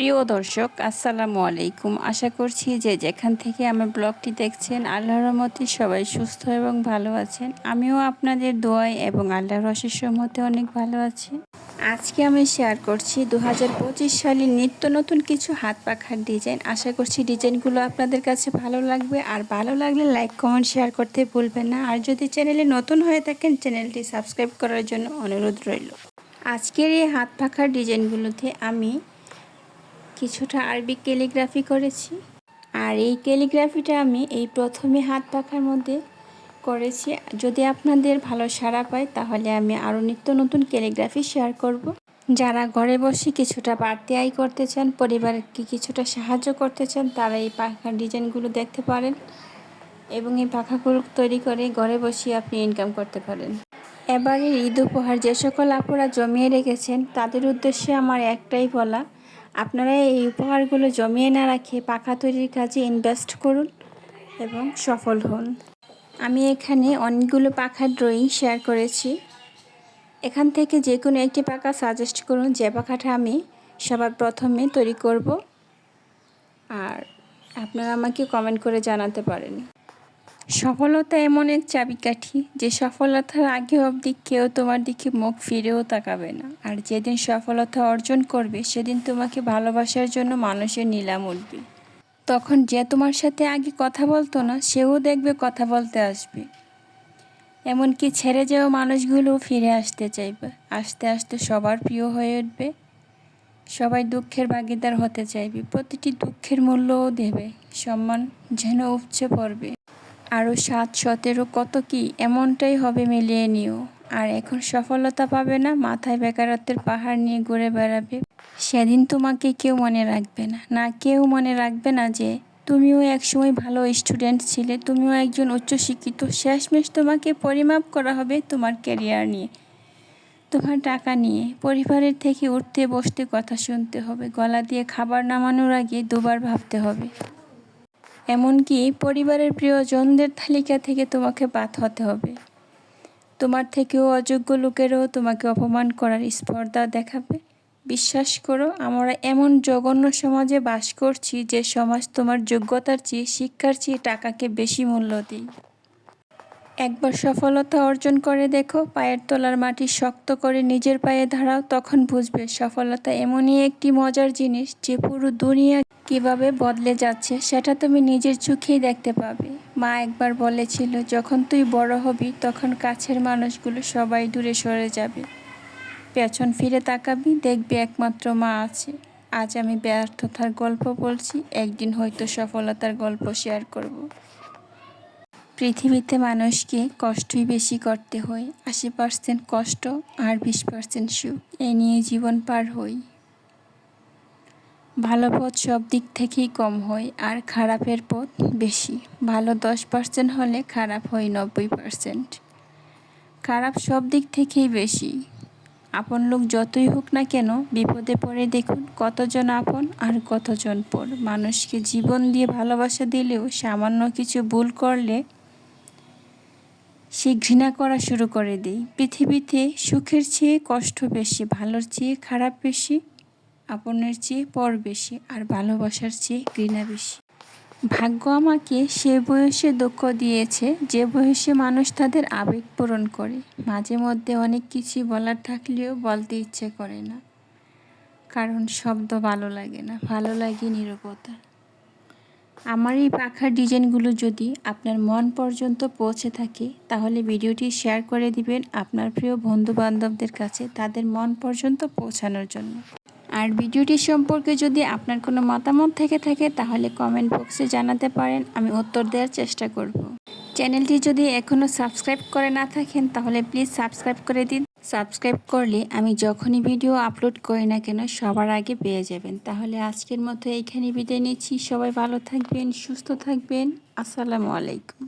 প্রিয় দর্শক, আসসালামু আলাইকুম। আশা করছি যে যেখান থেকে আমার ব্লগটি দেখছেন আল্লাহর রহমতে সবাই সুস্থ এবং ভালো আছেন। আমিও আপনাদের দোয়ায় এবং আল্লাহর অশেষ রহমতে অনেক ভালো আছি। আজকে আমি শেয়ার করছি 2025 সালের নিত্য নতুন কিছু হাত পাখার ডিজাইন। আশা করছি ডিজাইনগুলো আপনাদের কাছে ভালো লাগবে, আর ভালো লাগলে লাইক কমেন্ট শেয়ার করতে ভুলবেন না। আর যদি চ্যানেলে নতুন হয়ে থাকেন চ্যানেলটি সাবস্ক্রাইব করার জন্য অনুরোধ রইল। আজকের এই হাত পাখার ডিজাইনগুলোতে আমি কিছুটা আরবি ক্যালিগ্রাফি করেছি, আর এই ক্যালিগ্রাফিটা আমি এই প্রথমে হাত পাখার মধ্যে করেছি। যদি আপনাদের ভালো সাড়া পায় তাহলে আমি আরও নিত্য নতুন ক্যালিগ্রাফি শেয়ার করব। যারা ঘরে বসে কিছুটা বাড়তি আয় করতে চান, পরিবারকে কিছুটা সাহায্য করতে চান, তারা এই পাখার ডিজাইনগুলো দেখতে পারেন এবং এই পাখাগুলো তৈরি করে ঘরে বসে আপনি ইনকাম করতে পারেন। এবারে ঈদ উপহার যে সকল আপুরা জমিয়ে রেখেছেন তাদের উদ্দেশ্যে আমার একটাই বলা, আপনারা এই উপহারগুলো জমিয়ে না রাখে পাখা তৈরির কাজে ইনভেস্ট করুন এবং সফল হন। আমি এখানে অনেকগুলো পাখার ড্রয়িং শেয়ার করেছি। এখান থেকে যে কোনো একটি পাখা সাজেস্ট করুন যে পাখাটা আমি সবার প্রথমে তৈরি করব, আর আপনারা আমাকে কমেন্ট করে জানাতে পারেন। সফলতা এমন এক চাবিকাঠি যে সফলতার আগে অবধি কেউ তোমার দিকে মুখ ফিরেও তাকাবে না, আর যেদিন সফলতা অর্জন করবে সেদিন তোমাকে ভালোবাসার জন্য মানুষের নিলাম উঠবে। তখন যে তোমার সাথে আগে কথা বলতো না সেও দেখবে কথা বলতে আসবে। এমনকি ছেড়ে যাওয়া মানুষগুলোও ফিরে আসতে চাইবে। আস্তে আস্তে সবার প্রিয় হয়ে উঠবে, সবাই দুঃখের ভাগিদার হতে চাইবে, প্রতিটি দুঃখের মূল্যও দেবে, সম্মান যেন উপচে পড়বে। আরও 7-17 কত কি এমনটাই হবে, মিলিয়ে নিও। আর এখন সফলতা পাবে না, মাথায় বেকারত্বের পাহাড় নিয়ে ঘুরে বেড়াবে। সেদিন তোমাকে কেউ মনে রাখবে না, না কেউ মনে রাখবে না যে তুমিও একসময় ভালো স্টুডেন্ট ছিলে, তুমিও একজন উচ্চশিক্ষিত। শেষমেশ তোমাকে পরিমাপ করা হবে তোমার ক্যারিয়ার নিয়ে, তোমার টাকা নিয়ে। পরিবারের থেকে উঠতে বসতে কথা শুনতে হবে, গলা দিয়ে খাবার নামানোর আগে দুবার ভাবতে হবে। এমনকি পরিবারের প্রিয়জনদের তালিকা থেকে তোমাকে বাদ হতে হবে। তোমার থেকেও অযোগ্য লোকেরাও তোমাকে অপমান করার স্পর্ধা দেখাবে। বিশ্বাস করো, আমরা এমন জঘন্য সমাজে বাস করছি যে সমাজ তোমার যোগ্যতার চেয়ে, শিক্ষার চেয়ে টাকাকে বেশি মূল্য দেয়। একবার সফলতা অর্জন করে দেখো, পায়ের তলার মাটি শক্ত করে নিজের পায়ে দাঁড়াও, তখন বুঝবে সফলতা এমনই একটি মজার জিনিস যে পুরো দুনিয়া কিভাবে বদলে যাচ্ছে সেটা তুমি নিজের চোখেই দেখতে পাবে। মা একবার বলেছিল, যখন তুই বড় হবি তখন কাছের মানুষগুলো সবাই দূরে সরে যাবে, পেছন ফিরে তাকাবি, দেখবি একমাত্র মা আছে। আজ আমি ব্যর্থতার গল্প বলছি, একদিন হয়তো সফলতার গল্প শেয়ার করব। পৃথিবীতে মানুষকে কষ্টই বেশি করতে হয়, 80% কষ্ট আর 20% সুখ, এ নিয়ে জীবন পার হই। ভালো পথ সব দিক থেকেই কম হয় আর খারাপের পথ বেশি। ভালো 10% হলে খারাপ হয় 90%। খারাপ সব দিক থেকেই বেশি। আপন লোক যতই হোক না কেন, বিপদে পড়ে দেখুন কতজন আপন আর কতজন পর। মানুষকে জীবন দিয়ে ভালোবাসা দিলেও সামান্য কিছু ভুল করলে সে ঘৃণা করা শুরু করে দেয়। পৃথিবীতে সুখের চেয়ে কষ্ট বেশি, ভালোর চেয়ে খারাপ বেশি, আপনের চেয়ে পর বেশি, আর ভালোবাসার চেয়ে ঘৃণা বেশি। ভাগ্য আমাকে সে বয়সে দুঃখ দিয়েছে যে বয়সে মানুষ তাদের আবেগ পূরণ করে। মাঝে মধ্যে অনেক কিছু বলার থাকলেও বলতে ইচ্ছে করে না, কারণ শব্দ ভালো লাগে না, ভালো লাগে নীরবতা। আমার এই পাখার ডিজাইনগুলো যদি আপনার মন পর্যন্ত পৌঁছে থাকে তাহলে ভিডিওটি শেয়ার করে দিবেন আপনার প্রিয় বন্ধু বান্ধবদের কাছে, তাদের মন পর্যন্ত পৌঁছানোর জন্য। আর ভিডিওটি সম্পর্কে যদি আপনার কোনো মতামত থেকে থাকে তাহলে কমেন্ট বক্সে জানাতে পারেন, আমি উত্তর দেওয়ার চেষ্টা করব। চ্যানেলটি যদি এখনও সাবস্ক্রাইব করে না থাকেন তাহলে প্লিজ সাবস্ক্রাইব করে দিন। সাবস্ক্রাইব করলে আমি যখনই ভিডিও আপলোড করি না কেন সবার আগে পেয়ে যাবেন। তাহলে আজকের মতো এইখানে বিদায় নিচ্ছি। সবাই ভালো থাকবেন, সুস্থ থাকবেন। আসসালামু আলাইকুম।